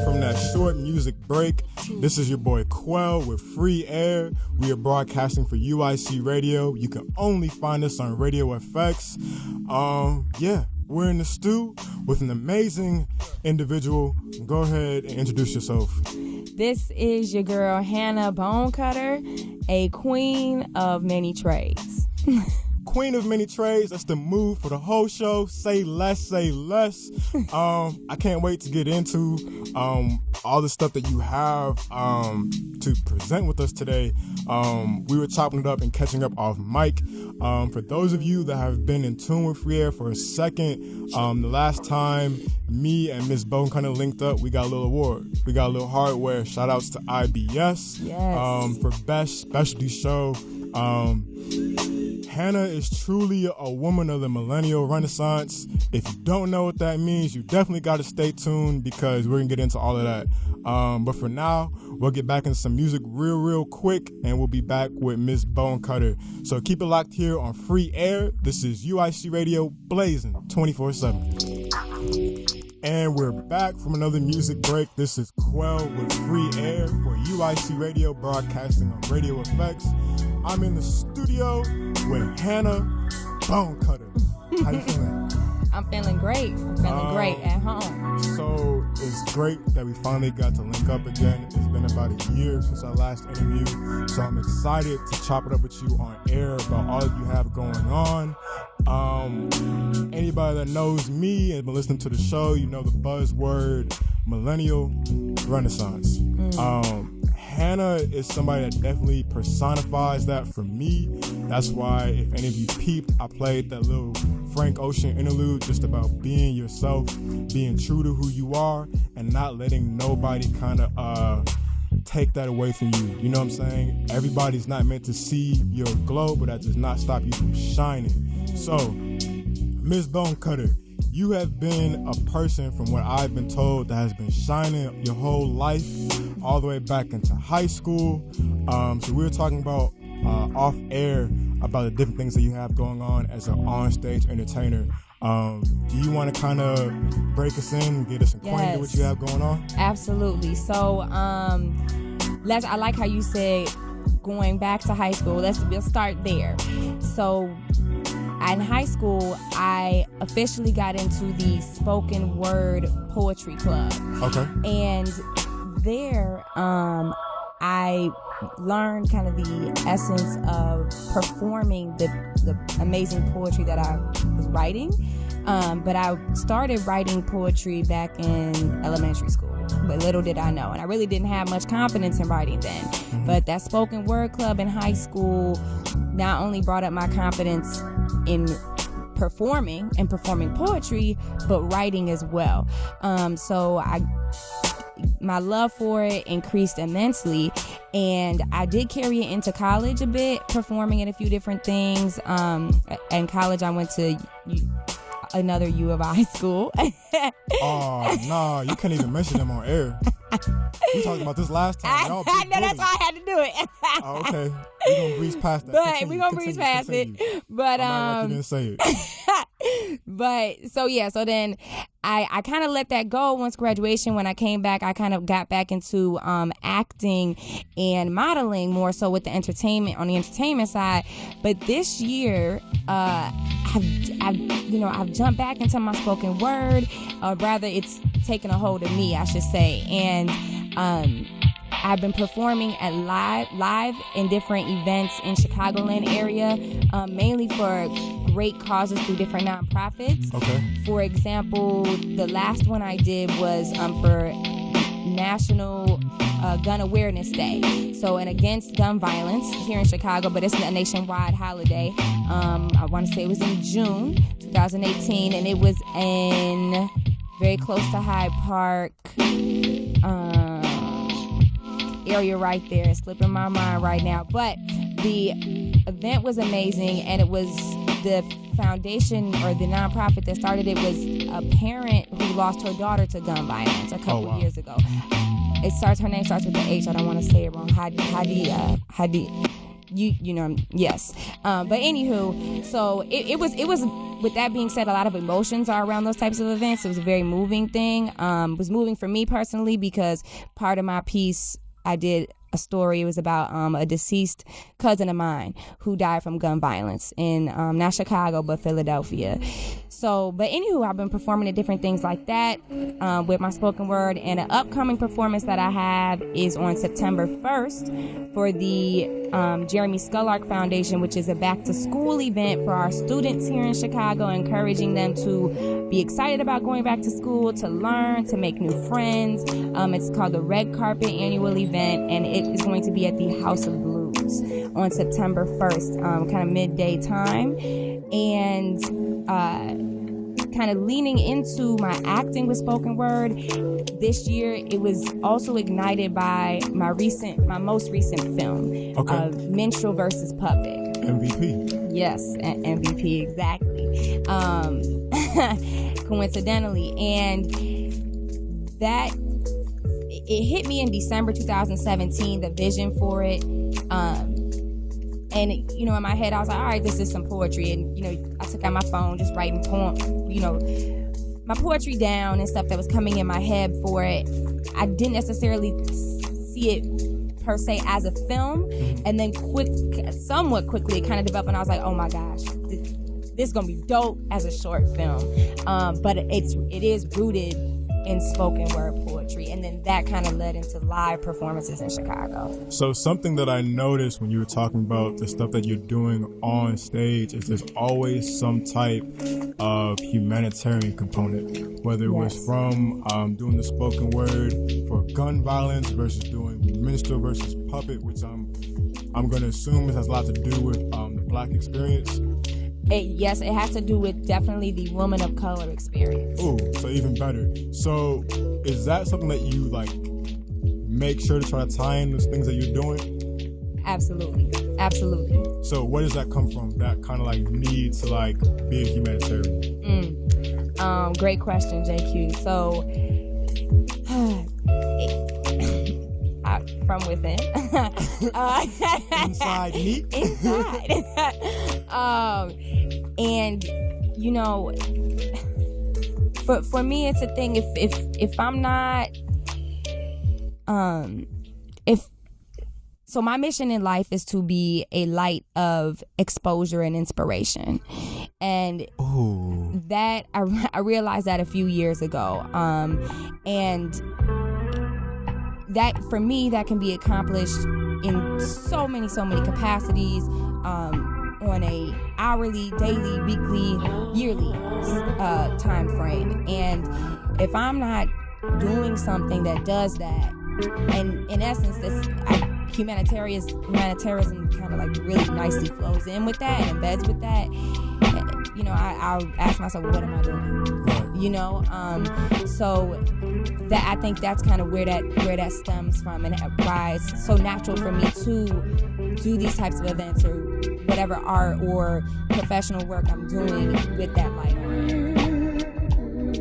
from that short music break. This is your boy Quel with Free Air. We are broadcasting for UIC Radio. You can only find us on Radio FX. We're in the stew with an amazing individual. Go ahead and introduce yourself. This is your girl Hannah Bonecutter, a queen of many trades. Queen of many trades. That's the move for the whole show. Say less, say less. I can't wait to get into all the stuff that you have to present with us today. We were chopping it up and catching up off mic. For those of you that have been in tune with Free Air for a second, the last time me and Miss Bonecutter linked up, we got a little award. We got a little hardware. Shout outs to IBS for best specialty show. Hannah is truly a woman of the millennial renaissance. If you don't know what that means, you definitely got to stay tuned because we're going to get into all of that. But for now, we'll get back into some music real quick, and we'll be back with Miss Bonecutter. So keep it locked here on Free Air. This is UIC Radio blazing 24/7. And we're back from another music break. This is Quel with Free Air for UIC Radio, broadcasting on Radio FX. I'm in the studio with Hannah Bonecutter. How you feeling? I'm feeling great. I'm feeling great at home. So it's great that we finally got to link up again. It's been about a year since our last interview. So I'm excited to chop it up with you on air about all that you have going on. Anybody that knows me and been listening to the show, you know the buzzword millennial renaissance. Hannah is somebody that definitely personifies that for me. That's why, if any of you peeped, I played that little Frank Ocean interlude just about being yourself, being true to who you are, and not letting nobody kind of take that away from you. You know what I'm saying? Everybody's not meant to see your glow, but that does not stop you from shining. So, Ms. Bonecutter, you have been a person, from what I've been told, that has been shining your whole life, all the way back into high school. So we were talking about off air about the different things that you have going on as an on-stage entertainer. Do you want to kind of break us in and get us acquainted with what you have going on? Absolutely. So I like how you said going back to high school. We'll start there. So in high school, I officially got into the spoken word poetry club. Okay. And there, I learned kind of the essence of performing the amazing poetry that I was writing. But I started writing poetry back in elementary school. But little did I know. And I really didn't have much confidence in writing then. Mm-hmm. But that spoken word club in high school not only brought up my confidence in performing poetry, but writing as well. So my love for it increased immensely, and I did carry it into college a bit, performing in a few different things. In college, I went to another U of I school. Oh, no, you can't even mention them on air. We talked about this last time. I know, that's why I had to do it. Oh, okay. We're going to breeze past that. We're going to breeze past it. But, like you didn't say it. But, so then I kind of let that go once graduation. When I came back, I kind of got back into acting and modeling more so with the entertainment side. But this year, I've jumped back into my spoken word, or rather it's taken a hold of me, I should say. And I've been performing at live in different events in Chicagoland area, mainly for great causes through different nonprofits. Okay. For example, the last one I did was for National Gun Awareness Day. So, and against gun violence here in Chicago, but it's a nationwide holiday. I want to say it was in June 2018, and it was in very close to Hyde Park area right there. It's slipping my mind right now. But the event was amazing, and it was the foundation or the nonprofit that started it was a parent who lost her daughter to gun violence a couple years ago. Her name starts with the H. I don't want to say it wrong. Hadi. yes. But anywho, so it was. With that being said, a lot of emotions are around those types of events. It was a very moving thing. It was moving for me personally because part of my piece, I did a story. It was about a deceased cousin of mine who died from gun violence in not Chicago but Philadelphia. So, but anywho, I've been performing at different things like that with my spoken word, and an upcoming performance that I have is on September 1st for the Jeremy Skullark Foundation, which is a back to school event for our students here in Chicago, encouraging them to be excited about going back to school, to learn, to make new friends. It's called the Red Carpet Annual Event, and it is going to be at the House of Blues on September 1st, kind of midday time. And kind of leaning into my acting with spoken word this year, it was also ignited by my most recent film, Minstrel versus Puppet. MVP. Yes, MVP, exactly. Coincidentally, and that it hit me in December 2017, the vision for it. And, in my head, I was like, all right, this is some poetry. And, I took out my phone, just writing my poetry down and stuff that was coming in my head for it. I didn't necessarily see it per se as a film. And then somewhat quickly, it kind of developed, and I was like, oh my gosh, this is going to be dope as a short film. But it is rooted in spoken word poetry, and then that kind of led into live performances in Chicago. So something that I noticed when you were talking about the stuff that you're doing on stage is there's always some type of humanitarian component, whether it was from doing the spoken word for gun violence versus doing minstrel versus puppet, which I'm going to assume it has a lot to do with the Black experience. Yes, it has to do with definitely the woman of color experience. Ooh, so even better. So is that something that you make sure to try to tie in those things that you're doing? Absolutely. So where does that come from? That kind of need to be a humanitarian? Great question, JQ. So from within. Inside me. Inside. And for me, it's a thing. If I'm not, so my mission in life is to be a light of exposure and inspiration, and that I realized that a few years ago, and that for me, that can be accomplished in so many capacities, on a hourly, daily, weekly, yearly time frame. And if I'm not doing something that does that, and in essence, humanitarianism kind of really nicely flows in with that and embeds with that, I'll ask myself, what am I doing? So that I think that's kind of where that stems from, and it rises so natural for me to do these types of events or whatever art or professional work I'm doing with that light on.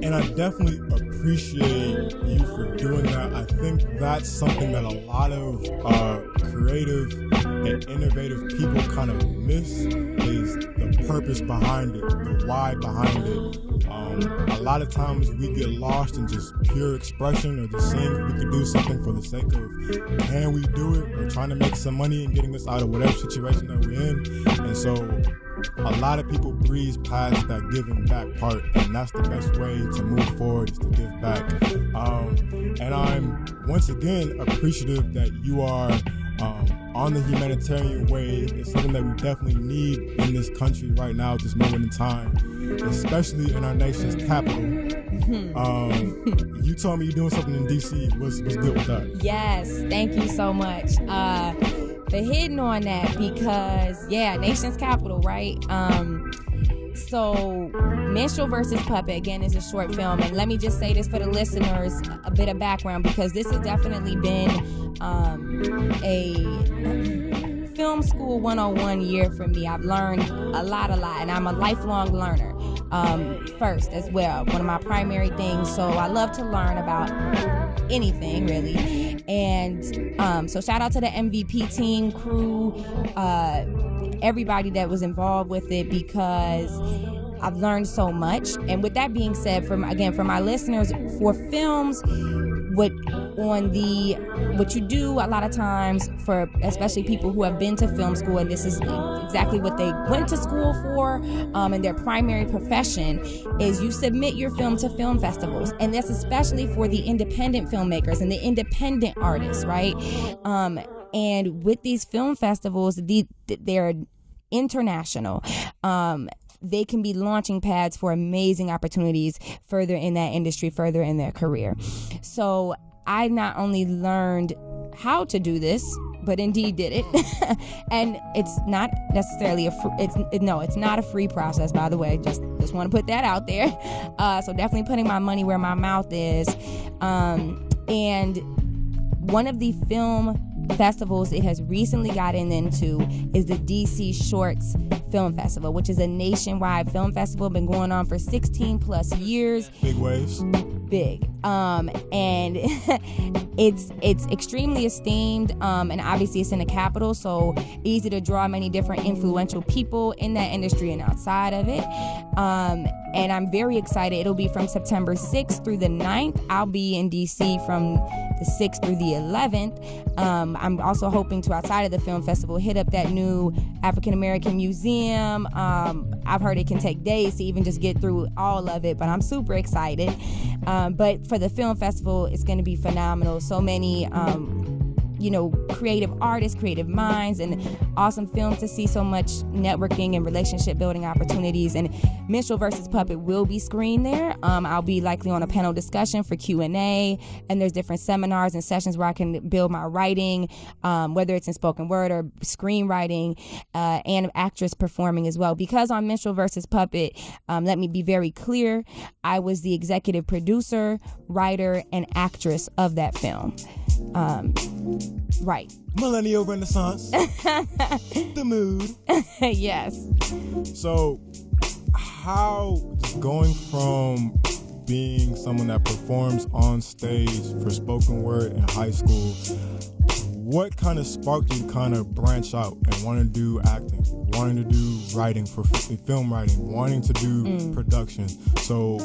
And I definitely appreciate you for doing that. I think that's something that a lot of creative and innovative people kind of miss, is the purpose behind it, the why behind it. A lot of times we get lost in just pure expression, or just saying we could do something for the sake of, can we do it, or trying to make some money and getting us out of whatever situation that we're in. And so a lot of people breeze past that giving back part, and that's the best way to move forward, is to give back. And I'm once again appreciative that you are on the humanitarian wave. It's something that we definitely need in this country right now at this moment in time, especially in our nation's capital. You told me you're doing something in DC. What's good with that? Yes, thank you so much for hitting on that, because nation's capital, right? So Minstrel versus Puppet, again, is a short film, and let me just say this for the listeners, a bit of background, because this has definitely been a film school 101 year for me. I've learned a lot, and I'm a lifelong learner. first as well. One of my primary things. So I love to learn about anything really. And so shout out to the MVP team, crew, everybody that was involved with it, because I've learned so much. And with that being said, for my listeners, for films, what you do a lot of times, for especially people who have been to film school, and this is exactly what they went to school for, and their primary profession, is you submit your film to film festivals. And that's especially for the independent filmmakers and the independent artists, right? And with these film festivals, they're international. They can be launching pads for amazing opportunities further in that industry, further in their career. So I not only learned how to do this, but indeed did it. And it's not necessarily it's not a free process, by the way. Just want to put that out there. So definitely putting my money where my mouth is. And one of the film festivals it has recently gotten into is the DC Shorts Film Festival, which is a nationwide film festival, been going on for 16 plus years. Big waves. Big. And it's extremely esteemed, and obviously it's in the capital, so easy to draw many different influential people in that industry and outside of it. And I'm very excited. It'll be from September 6th through the 9th. I'll be in DC from the 6th through the 11th. I'm also hoping to, outside of the film festival, hit up that new African American Museum. I've heard it can take days to even just get through all of it, but I'm super excited. But for the film festival, it's going to be phenomenal. So many creative artists, creative minds, and awesome films to see, so much networking and relationship building opportunities. And Minstrel versus Puppet will be screened there. I'll be likely on a panel discussion for Q&A, and there's different seminars and sessions where I can build my writing, whether it's in spoken word or screenwriting, and actress performing as well. Because on Minstrel versus Puppet, let me be very clear, I was the executive producer, writer, and actress of that film. Right. Millennial Renaissance. The mood. Yes. So, how going from being someone that performs on stage for spoken word in high school, what kind of sparked you to kind of branch out and want to do acting, wanting to do writing for film writing, wanting to do production? So,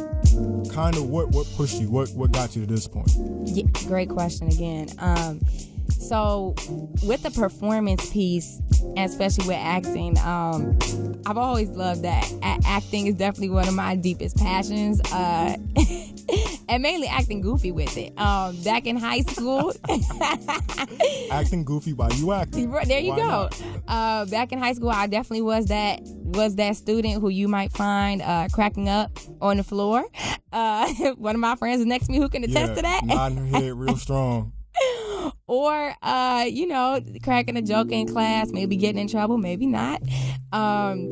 kind of what pushed you? What got you to this point? Yeah, great question again. So with the performance piece, and especially with acting, I've always loved that. Acting is definitely one of my deepest passions, and mainly acting goofy with it. Back in high school, acting goofy while you acting. There you go. Back in high school, I definitely was that student who you might find cracking up on the floor. One of my friends is next to me who can attest to that. Nodding her head real strong. Or, cracking a joke in class, maybe getting in trouble, maybe not. And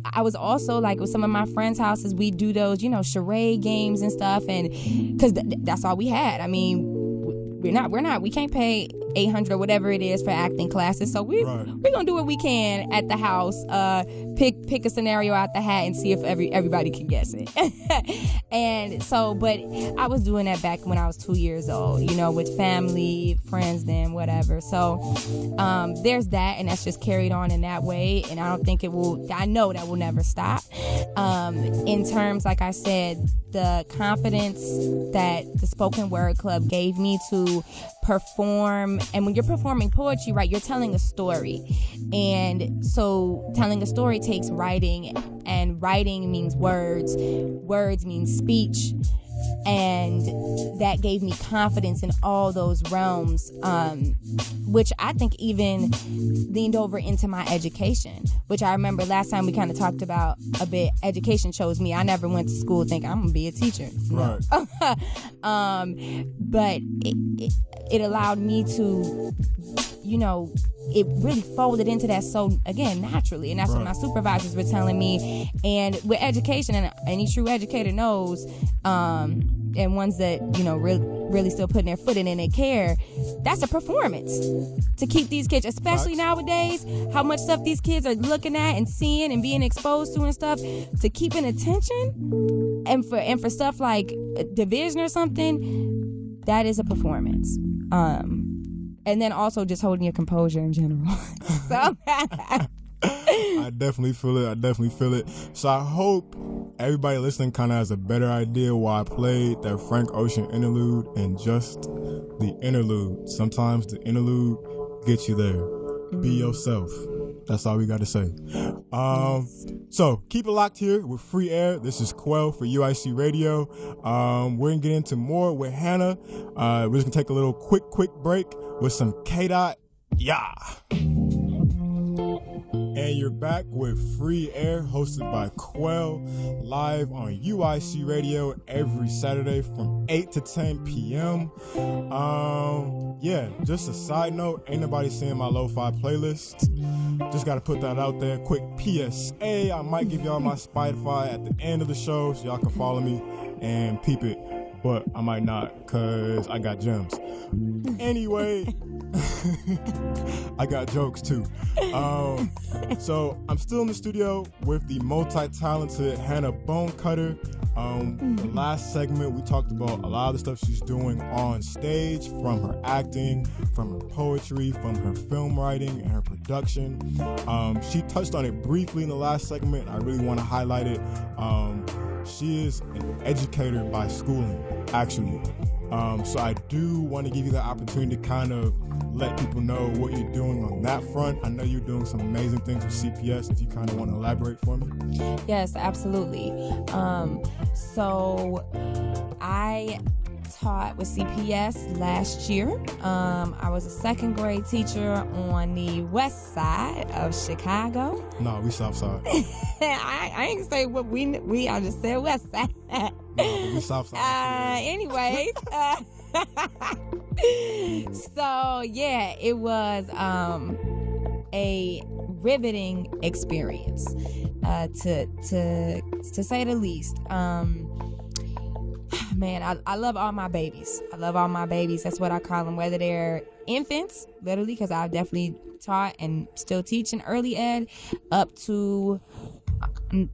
I was also like with some of my friends' houses, we do those, charade games and stuff. And because that's all we had. I mean, we can't pay $800 or whatever it is for acting classes. So we're going to do what we can at the house, pick a scenario out the hat and see if everybody can guess it. And so, but I was doing that back when I was 2 years old, with family, friends, then whatever. So there's that, and that's just carried on in that way. And I know that will never stop. In terms, like I said, the confidence that the Spoken Word Club gave me to perform. And when you're performing poetry, right, you're telling a story. And so telling a story takes writing, and writing means words. Words mean speech. And that gave me confidence in all those realms, which I think even leaned over into my education, which I remember last time we kind of talked about a bit. Education chose me. I never went to school thinking I'm going to be a teacher. No. Right. But it allowed me to, it really folded into that so, again, naturally. And that's what my supervisors were telling me. And with education, and any true educator knows, and ones that, really still putting their foot in and they care, that's a performance to keep these kids, especially nowadays, how much stuff these kids are looking at and seeing and being exposed to and stuff, to keeping attention and for stuff like division or something, that is a performance. And then also just holding your composure in general. So I definitely feel it. So I hope everybody listening kind of has a better idea why I played that Frank Ocean interlude and just the interlude. Sometimes the interlude gets you there. Be yourself. That's all we got to say. So keep it locked here with Free Air. This is Quel for UIC Radio. We're going to get into more with Hannah. We're just going to take a little quick break with some K-Dot. Yeah. And you're back with Free Air, hosted by Quel, live on UIC Radio every Saturday from 8 to 10 p.m. Yeah, just a side note, ain't nobody seeing my lo-fi playlist. Just got to put that out there. Quick PSA, I might give y'all my Spotify at the end of the show so y'all can follow me and peep it. But I might not, because I got gems. Anyway, I got jokes too. So I'm still in the studio with the multi-talented Hannah Bonecutter. The last segment, we talked about a lot of the stuff she's doing on stage, from her acting, from her poetry, from her film writing, and her production. She touched on it briefly in the last segment. I really want to highlight it. She is an educator by schooling, actually. So I do want to give you the opportunity to kind of let people know what you're doing on that front. I know you're doing some amazing things with CPS, if you kind of want to elaborate for me. Yes, absolutely. So I taught with CPS last year. I was a second grade teacher on the west side of Chicago. No, we south side. I ain't say what we I just said west side. No, we south side. Anyways, so yeah, it was a riveting experience, to say the least. Man, I love all my babies. I love all my babies. That's what I call them, whether they're infants, literally, because I've definitely taught and still teach in early ed, up to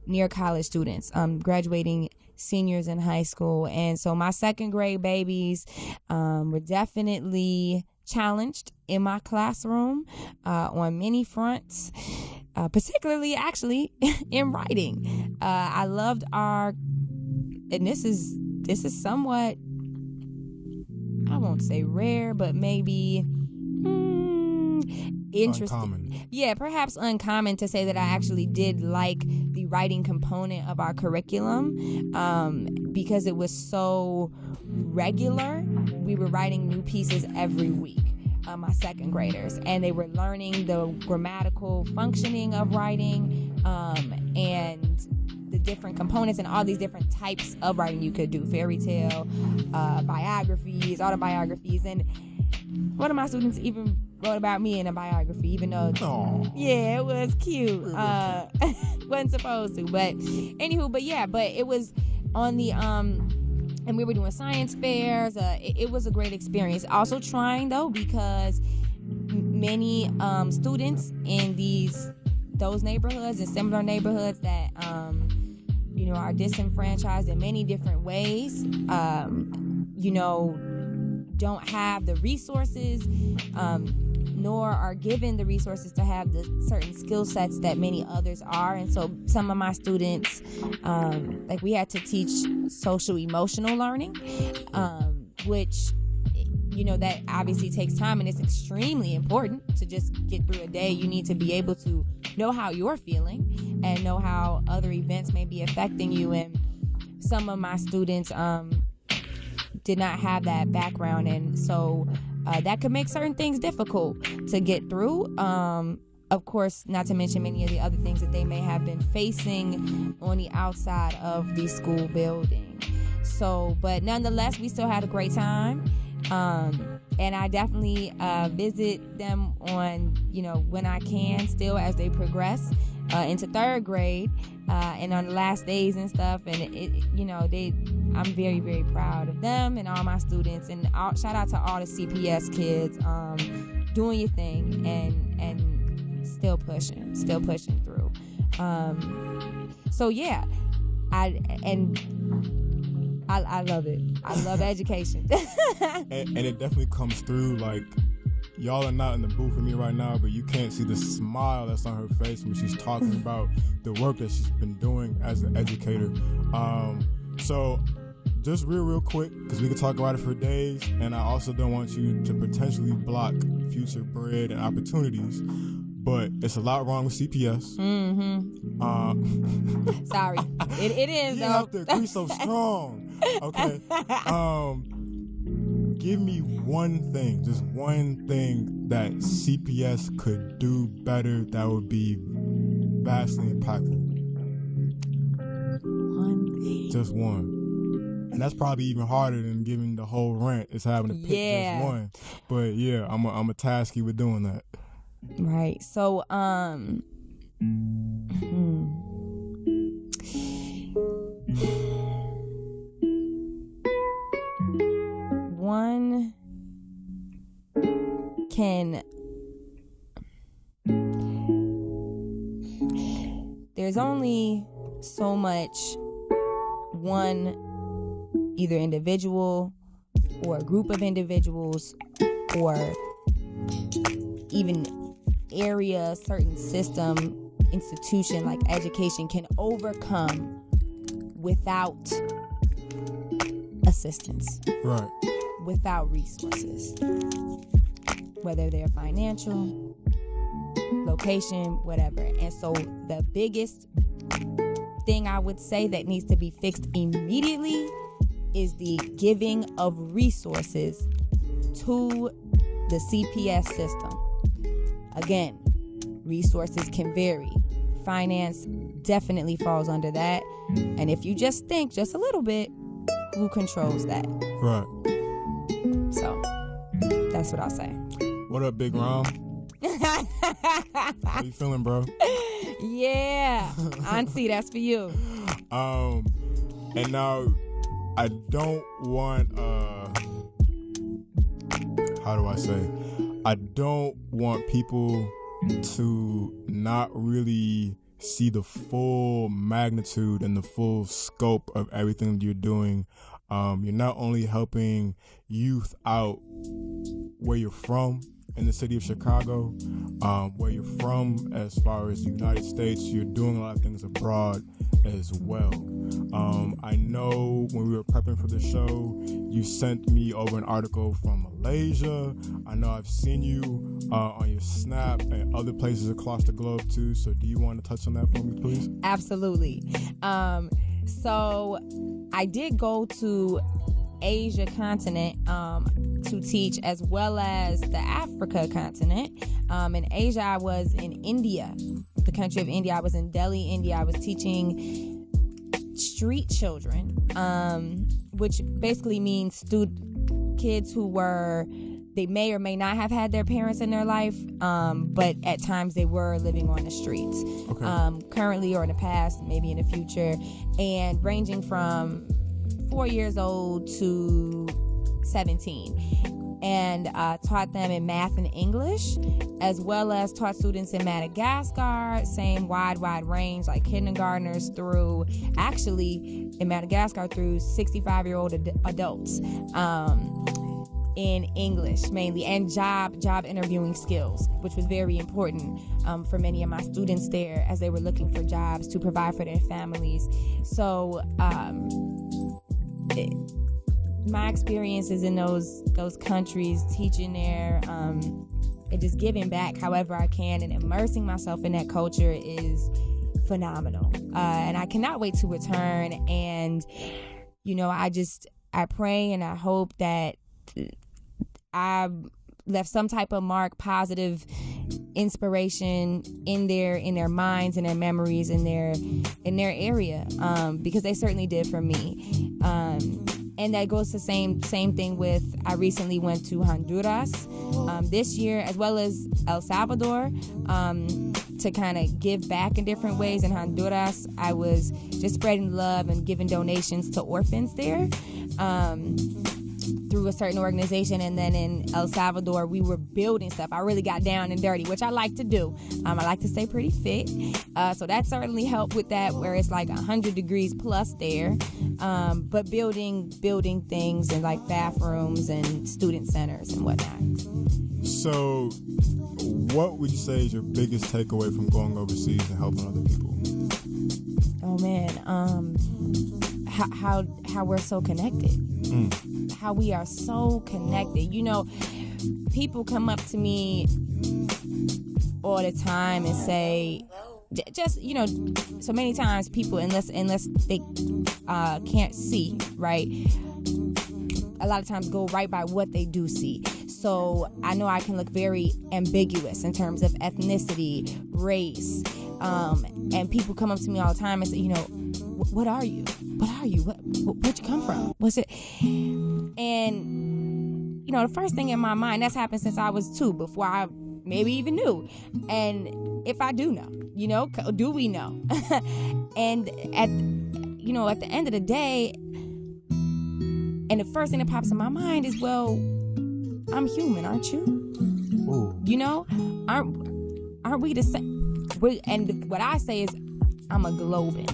near college students, graduating seniors in high school. And so my second grade babies were definitely challenged in my classroom on many fronts, particularly actually in writing. I loved and this is somewhat, I won't say rare, but maybe interesting. Uncommon. Yeah, perhaps uncommon to say that I actually did like the writing component of our curriculum, because it was so regular. We were writing new pieces every week. My second graders, and they were learning the grammatical functioning of writing, and the different components and all these different types of writing you could do: fairy tale, biographies, autobiographies, and one of my students even wrote about me in a biography, even though, yeah, it was cute. Wasn't supposed to, but anywho, but it was on the and we were doing science fairs. It was a great experience. Also trying though, because many students in those neighborhoods and similar neighborhoods that are disenfranchised in many different ways, don't have the resources, nor are given the resources to have the certain skill sets that many others are. And so some of my students, we had to teach social emotional learning, which, that obviously takes time, and it's extremely important to just get through a day. You need to be able to know how you're feeling and know how other events may be affecting you. And some of my students did not have that background, and so that could make certain things difficult to get through. Of course, not to mention many of the other things that they may have been facing on the outside of the school building. So, but nonetheless, we still had a great time. And I definitely visit them on, when I can, still as they progress into third grade, and on the last days and stuff. And I'm very, very proud of them and all my students, and shout out to all the CPS kids doing your thing and still pushing through. So yeah, I love it. I love education. and it definitely comes through. Like, y'all are not in the booth with me right now, but you can't see the smile that's on her face when she's talking about the work that she's been doing as an educator. So just real quick, because we could talk about it for days, and I also don't want you to potentially block future bread and opportunities, but it's a lot wrong with CPS. Sorry. It is, you though. have to agree so strong. Okay. Give me one thing, just one thing that CPS could do better that would be vastly impactful. One thing. Just one. And that's probably even harder than giving the whole rant, is having to pick just one. But yeah, I'm a task you with doing that. Right. So, one can, there's only so much one either individual or a group of individuals or even area, certain system, institution like education can overcome without assistance. Right. Without resources. Whether they're financial, location, whatever. And so the biggest thing I would say that needs to be fixed immediately is the giving of resources to the CPS system. Again, resources can vary. Finance definitely falls under that. And if you just think just a little bit, who controls that? Right. So, that's what I'll say. What up, Big Rom? How you feeling, bro? Yeah. Auntie, that's for you. And now, I don't want, how do I say? I don't want people to not really see the full magnitude and the full scope of everything that you're doing. You're not only helping youth out where you're from in the city of Chicago, where you're from as far as the United States, you're doing a lot of things abroad as well. I know when we were prepping for the show, you sent me over an article from Malaysia. I know I've seen you on your Snap and other places across the globe too. So do you want to touch on that for me, please? Absolutely. So I did go to Asia continent to teach, as well as the Africa continent. In Asia, I was in India, the country of India. I was in Delhi, India. I was teaching street children, which basically means kids who they may or may not have had their parents in their life, but at times they were living on the streets. Okay. Currently or in the past, maybe in the future, and ranging from 4 years old to 17, and taught them in math and English, as well as taught students in Madagascar, same wide range, like kindergartners through, actually in Madagascar, through 65-year-old adults, in English mainly, and job interviewing skills, which was very important for many of my students there as they were looking for jobs to provide for their families. So my experiences in those countries, teaching there, and just giving back however I can and immersing myself in that culture is phenomenal. And I cannot wait to return. And, I pray and I hope that I left some type of mark, positive inspiration in their minds and their memories in their area, because they certainly did for me. And that goes to same thing with, I recently went to Honduras this year, as well as El Salvador, to kind of give back in different ways. In Honduras, I was just spreading love and giving donations to orphans there through a certain organization. And then in El Salvador, we were building stuff. I really got down and dirty, which I like to do. I like to stay pretty fit. So that certainly helped with that, where it's like 100 degrees plus there. But building things and like bathrooms and student centers and whatnot. So what would you say is your biggest takeaway from going overseas and helping other people? Oh man, how we're so connected. How we are so connected. You know, people come up to me all the time and say, just, you know, so many times people, unless they can't see, right, a lot of times go right by what they do see. So I know I can look very ambiguous in terms of ethnicity, race, and people come up to me all the time and say, you know, what are you? What are you? Where'd you come from? What's it? And, you know, the first thing in my mind, that's happened since I was 2, before I maybe even knew. And if I do know, you know, do we know? And at the end of the day, and the first thing that pops in my mind is, well, I'm human, aren't you? Ooh. You know, aren't we the same? And what I say is, I'm a Globan.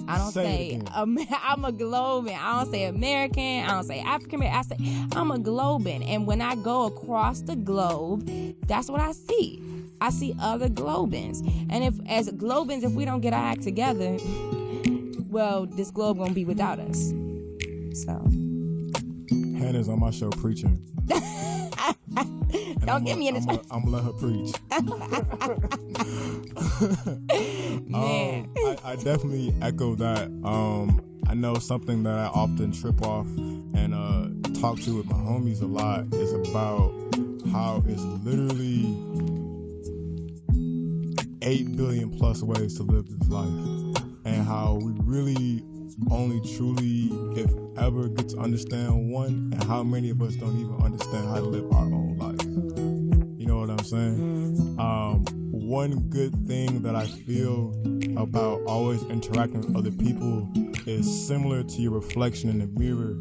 I don't say I'm a Globan. I don't say American. I don't say African American. I say I'm a Globan. And when I go across the globe, that's what I see. I see other Globans. And as Globans, if we don't get our act together, well, this globe gonna be without us. So Hannah's on my show preaching. Don't get me in the I'm gonna let her preach. I definitely echo that. I know something that I often trip off and talk to with my homies a lot is about how it's literally 8 billion plus ways to live this life, and how we really only truly, if ever, get to understand one, and how many of us don't even understand how to live our own life. You know what I'm saying? One good thing that I feel about always interacting with other people is similar to your reflection in the mirror.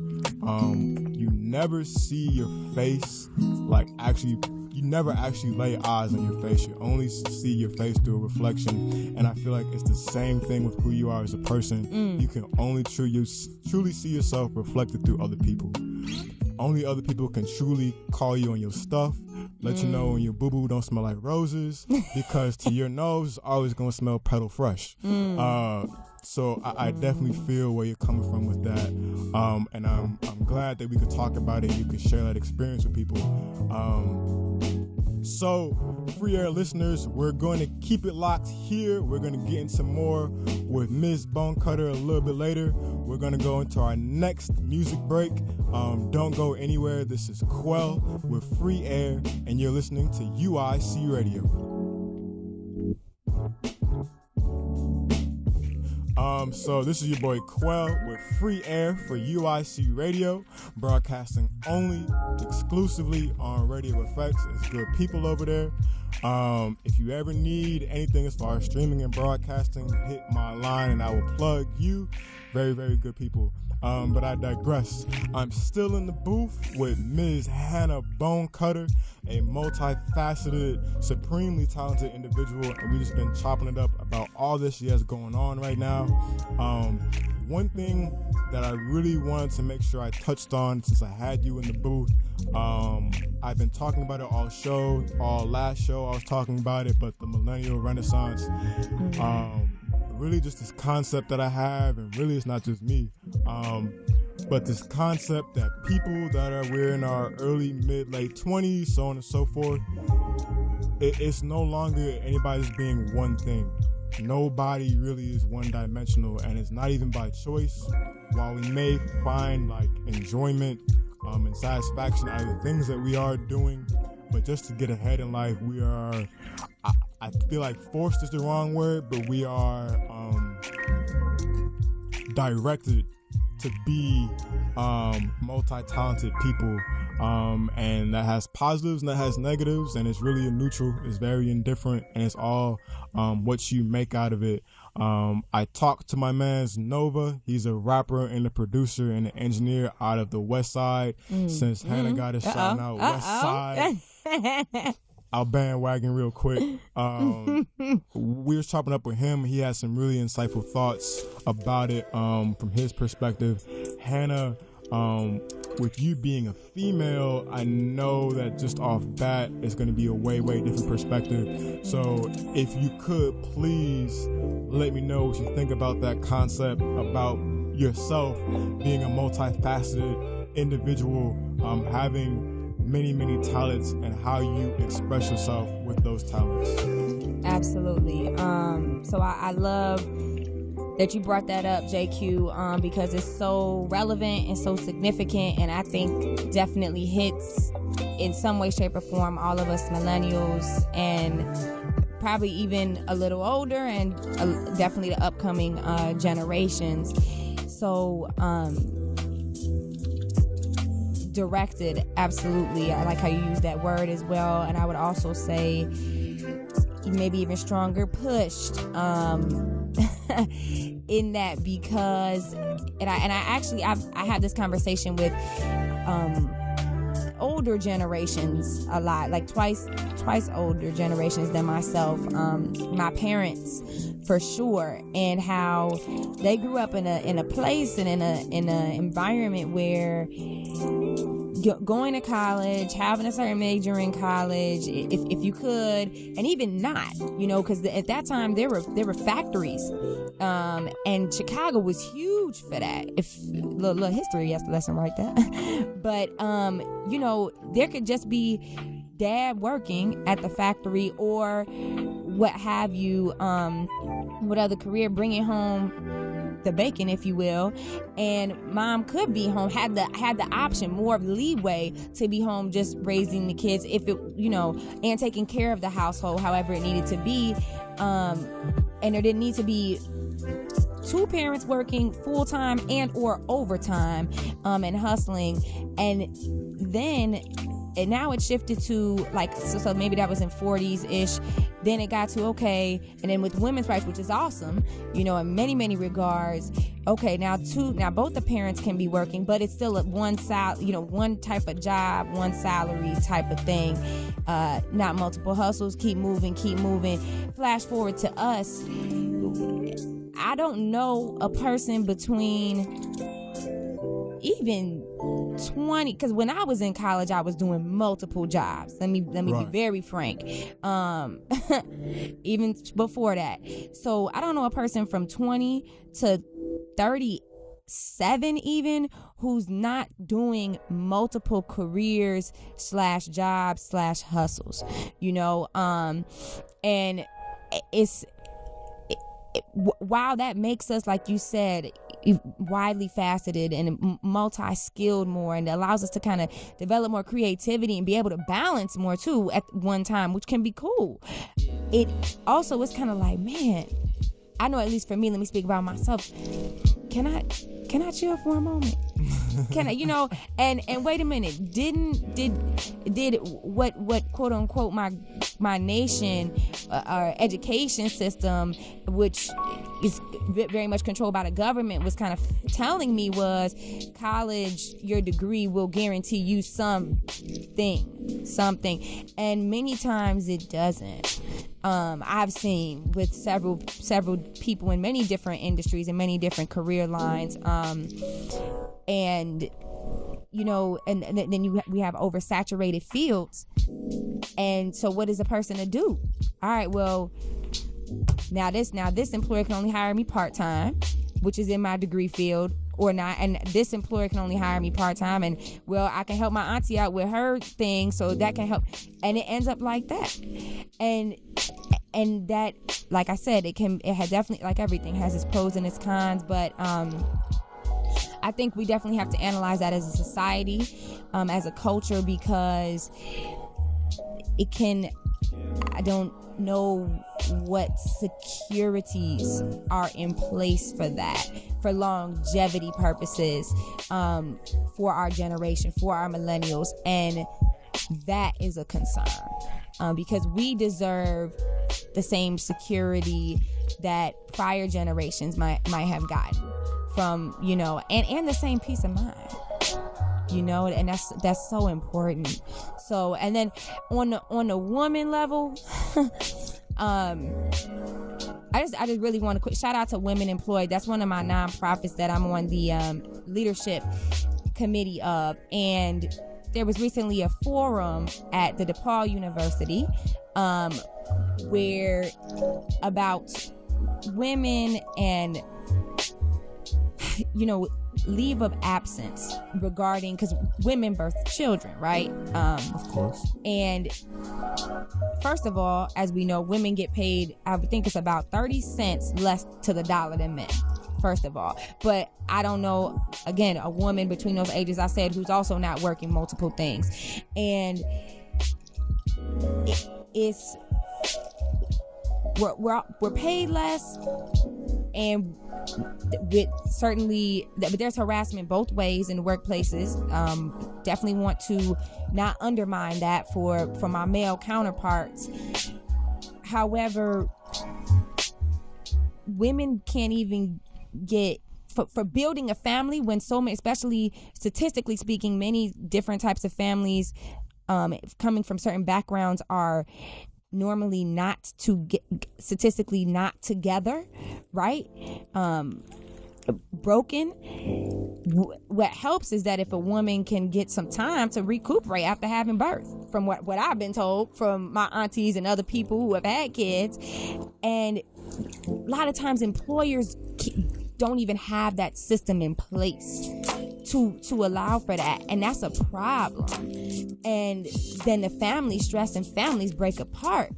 You never see your face, you never actually lay eyes on your face. You only see your face through a reflection. And I feel like it's the same thing with who you are as a person. You can only truly see yourself reflected through other people. Only other people can truly call you on your stuff, let you know when your boo-boo don't smell like roses, because to your nose, it's always going to smell petal fresh. So I definitely feel where you're coming from with that. And I'm glad that we could talk about it and you could share that experience with people. So, Free Air listeners, we're going to keep it locked here. We're going to get into more with Ms. Bonecutter a little bit later. We're going to go into our next music break. Don't go anywhere. This is Quel with Free Air, and you're listening to UIC Radio. So this is your boy Quel with Free Air for UIC Radio, broadcasting only exclusively on Radio Effects. It's good people over there. If you ever need anything as far as streaming and broadcasting, hit my line and I will plug you. Very, very good people. But I digress. I'm still in the booth with Ms. Hannah Bonecutter, a multifaceted, supremely talented individual, and we've just been chopping it up about all this she has going on right now. One thing that I really wanted to make sure I touched on since I had you in the booth, I've been talking about it all last show I was talking about it, but the Millennial Renaissance, really just this concept that I have, and really it's not just me, but this concept that people that we're in our early, mid, late 20s, so on and so forth, it's no longer anybody's being one thing. Nobody really is one-dimensional, and it's not even by choice. While we may find like enjoyment and satisfaction out of the things that we are doing, but just to get ahead in life, we are, I feel like forced is the wrong word, but we are directed to be multi-talented people, and that has positives and that has negatives, and it's really a neutral. It's very indifferent, and it's all what you make out of it. I talked to my man's Nova. He's a rapper and a producer and an engineer out of the West Side. Since Hannah got a shout out West Side, I'll bandwagon real quick. We were chopping up with him. He had some really insightful thoughts about it from his perspective. Hannah, with you being a female, I know that just off bat it's going to be a way different perspective. So if you could please let me know what you think about that concept, about yourself being a multifaceted individual, having many talents, and how you express yourself with those talents. Absolutely. So I love that you brought that up, JQ, because it's so relevant and so significant, and I think definitely hits in some way, shape, or form all of us millennials, and probably even a little older, and definitely the upcoming generations. So directed, absolutely. I like how you use that word as well, and I would also say maybe even stronger, pushed in that, because I had this conversation with older generations a lot, like twice older generations than myself, my parents for sure, and how they grew up in a place and in a environment where going to college, having a certain major in college, if you could, and even not, because at that time there were factories, and Chicago was huge for that. If little history lesson right there, but there could just be dad working at the factory or what have you, what other career, bringing home the bacon, if you will, and mom could be home, had the option, more of leeway to be home just raising the kids, if it, and taking care of the household however it needed to be, and there didn't need to be two parents working full-time and or overtime, and hustling. And now it shifted to so maybe that was in 40s-ish. Then it got to, okay, and then with women's rights, which is awesome, in many regards. Okay, now both the parents can be working, but it's still one type of job, one salary type of thing, not multiple hustles. Keep moving. Flash forward to us. I don't know a person between even 20, because when I was in college I was doing multiple jobs. Let me be very frank, even before that. So I don't know a person from 20 to 37 even who's not doing multiple careers /jobs /hustles, and it's while that makes us, like you said, widely faceted and multi-skilled more, and allows us to kind of develop more creativity and be able to balance more too at one time, which can be cool. It also is kind of like, man, I know, at least for me, let me speak about myself. Can I chill for a moment? Can I, and wait a minute, did what quote unquote my nation, our education system, which is very much controlled by the government, was kind of telling me was college, your degree will guarantee you something, and many times it doesn't. I've seen with several people in many different industries and many different career lines, and then we have oversaturated fields, and so what is a person to do? All right, well, now this employer can only hire me part-time, which is in my degree field, or not, and this employer can only hire me part-time, and well, I can help my auntie out with her thing, so that can help, and it ends up like that. And that, like I said, it has definitely, like everything, has its pros and its cons, but I think we definitely have to analyze that as a society, as a culture, because it can, I don't know what securities are in place for that, for longevity purposes, for our generation, for our millennials. And that is a concern, because we deserve the same security that prior generations might have gotten from, and the same peace of mind, and that's so important. So, and then on the woman level, I just really want to quick shout out to Women Employed. That's one of my nonprofits that I'm on the leadership committee of, and there was recently a forum at the DePaul University where about women and leave of absence regarding, because women birth children, right? Of course. And first of all, as we know, women get paid, I would think it's about 30 cents less to the dollar than men, first of all. But I don't know, again, a woman between those ages, I said, who's also not working multiple things. And it's we're paid less, and with certainly, but there's harassment both ways in workplaces. Definitely want to not undermine that from our male counterparts. However, women can't even get for building a family when so many, especially statistically speaking, many different types of families coming from certain backgrounds are normally statistically not together, right? Broken. What helps is that if a woman can get some time to recuperate after having birth, from what I've been told from my aunties and other people who have had kids. And a lot of times employers don't even have that system in place to allow for that, and that's a problem. And then the family stress and families break apart.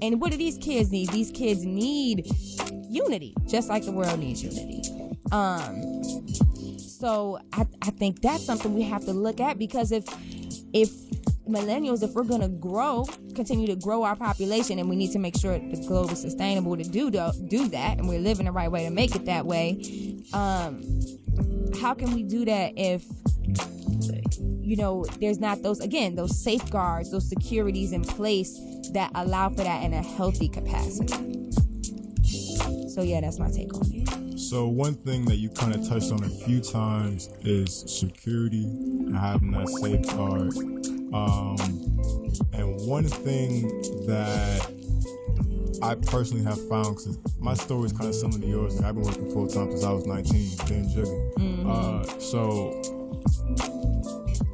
And what do these kids need? These kids need unity, just like the world needs unity. So I think that's something we have to look at, because if millennials, if we're going to continue to grow our population, and we need to make sure the globe is sustainable to do that, and we're living the right way to make it that way, how can we do that if there's not those safeguards, those securities in place that allow for that in a healthy capacity? So yeah, that's my take on it. So one thing that you kind of touched on a few times is security and having that safeguard. And one thing that I personally have found, because my story is kind of similar to yours, like I've been working full time since I was 19, been jugging. So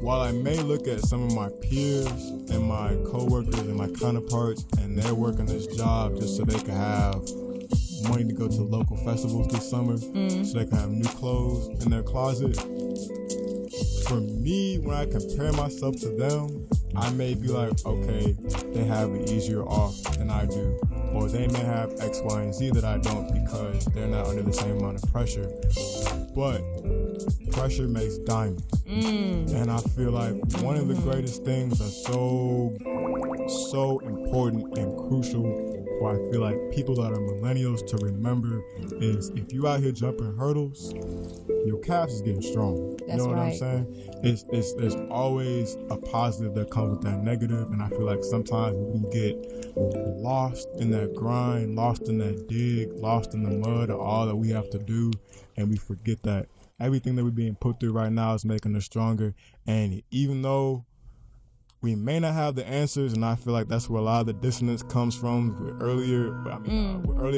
while I may look at some of my peers and my coworkers and my counterparts, and they're working this job just so they can have money to go to local festivals this summer, so they can have new clothes in their closet. For me, when I compare myself to them, I may be like, okay, they have it easier off than I do. Or they may have X, Y, and Z that I don't, because they're not under the same amount of pressure. But pressure makes diamonds. And I feel like one of the greatest things that's so important and crucial, or I feel like people that are millennials to remember, is if you out here jumping hurdles, your calves is getting strong. That's you know right. what I'm saying? There's always a positive that comes with that negative, and I feel like sometimes we can get lost in that grind, lost in that dig, lost in the mud of all that we have to do, and we forget that everything that we're being put through right now is making us stronger. And even though we may not have the answers, and I feel like that's where a lot of the dissonance comes from with earlier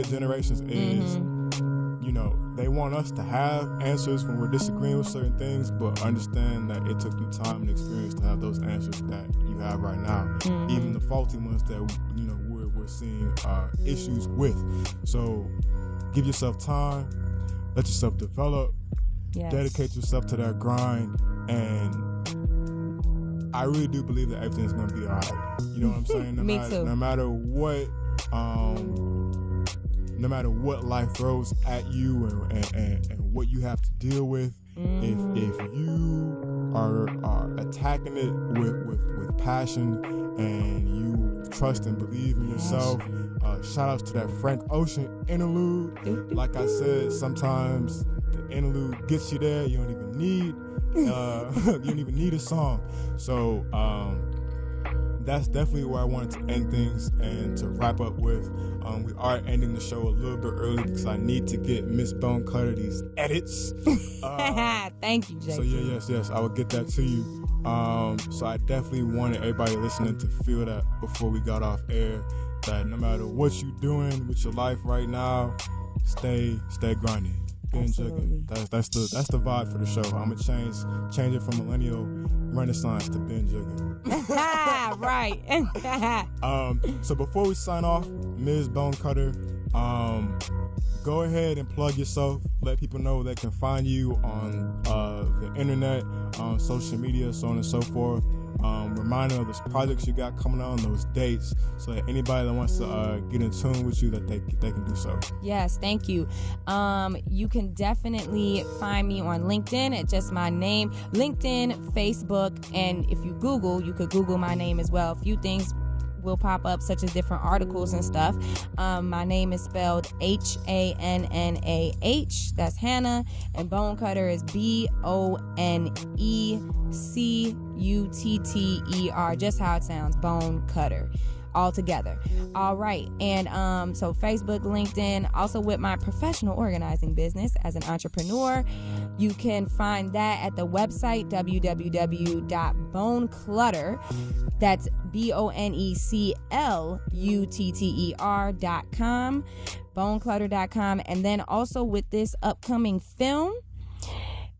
generations is, they want us to have answers when we're disagreeing with certain things, but understand that it took you time and experience to have those answers that you have right now, even the faulty ones that we're seeing issues with. So give yourself time, let yourself develop, dedicate yourself to that grind, and I really do believe that everything's going to be all right. You know what I'm saying? Me too. No matter what life throws at you and what you have to deal with, if you are attacking it with passion, and you trust and believe in yourself. Shout outs to that Frank Ocean interlude. Like I said, sometimes the interlude gets you there. You don't even need a song. So that's definitely where I wanted to end things and to wrap up with. We are ending the show a little bit early because I need to get Miss Bonecutter these edits. Thank you, Jake. So yes, I will get that to you. So I definitely wanted everybody listening to feel that before we got off air, that no matter what you're doing with your life right now, stay grinding. That's the vibe for the show. I'm gonna change it from millennial renaissance to binge jugging. Right. So before we sign off, Ms. Bonecutter, go ahead and plug yourself. Let people know they can find you on the internet, on social media, so on and so forth. Reminder of those projects you got coming on, those dates, so that anybody that wants to get in tune with you, that they can do so. Yes, thank you. You can definitely find me on LinkedIn at just my name. LinkedIn, Facebook, and if you could Google my name as well. A few things will pop up, such as different articles and stuff. My name is spelled Hannah. That's Hannah, and Bonecutter is Bonecutter, just how it sounds, Bonecutter, all together. All right, and so Facebook, LinkedIn, also with my professional organizing business as an entrepreneur. You can find that at the website www.boneclutter. That's BONECLUTTER.com, boneclutter.com. And then also with this upcoming film,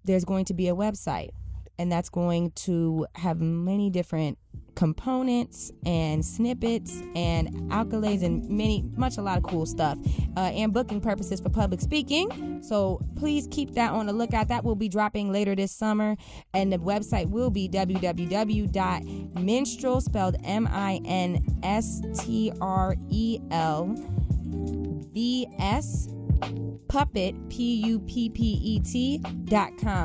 there's going to be a website, and that's going to have many different components and snippets and accolades and a lot of cool stuff, and booking purposes for public speaking. So please keep that on the lookout. That will be dropping later this summer, and the website will be www.minstrel, spelled MINSTREL puppet PUPPET.com.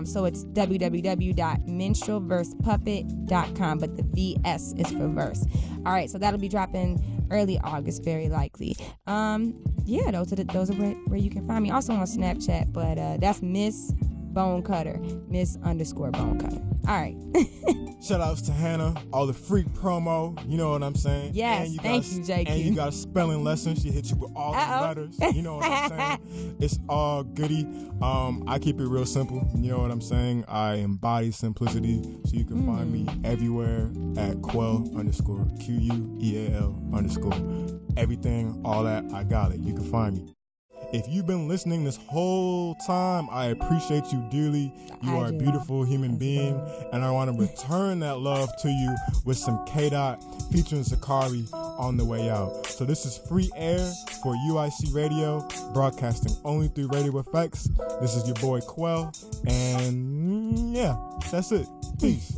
So it's www.minstrelversepuppet.com, but the VS is for verse. All right, so that'll be dropping early August, very likely. Those are where you can find me. Also on Snapchat, but that's Miss Bonecutter, Miss_Bonecutter. All right. Shout outs to Hannah, all the freak promo, you know what I'm saying? Yes, thank you, JQ. And you got a spelling lesson. She hit you with all the letters, you know what I'm saying? It's all goody. I keep it real simple, you know what I'm saying? I embody simplicity, so you can find me everywhere at Quel_, QUEAL_. Everything, all that, I got it. You can find me. If you've been listening this whole time, I appreciate you dearly. You are a beautiful human being, and I want to return that love to you with some K-Dot featuring Sakari on the way out. So this is Free Air for UIC Radio, broadcasting only through Radio Effects. This is your boy Quel, and that's it. Peace.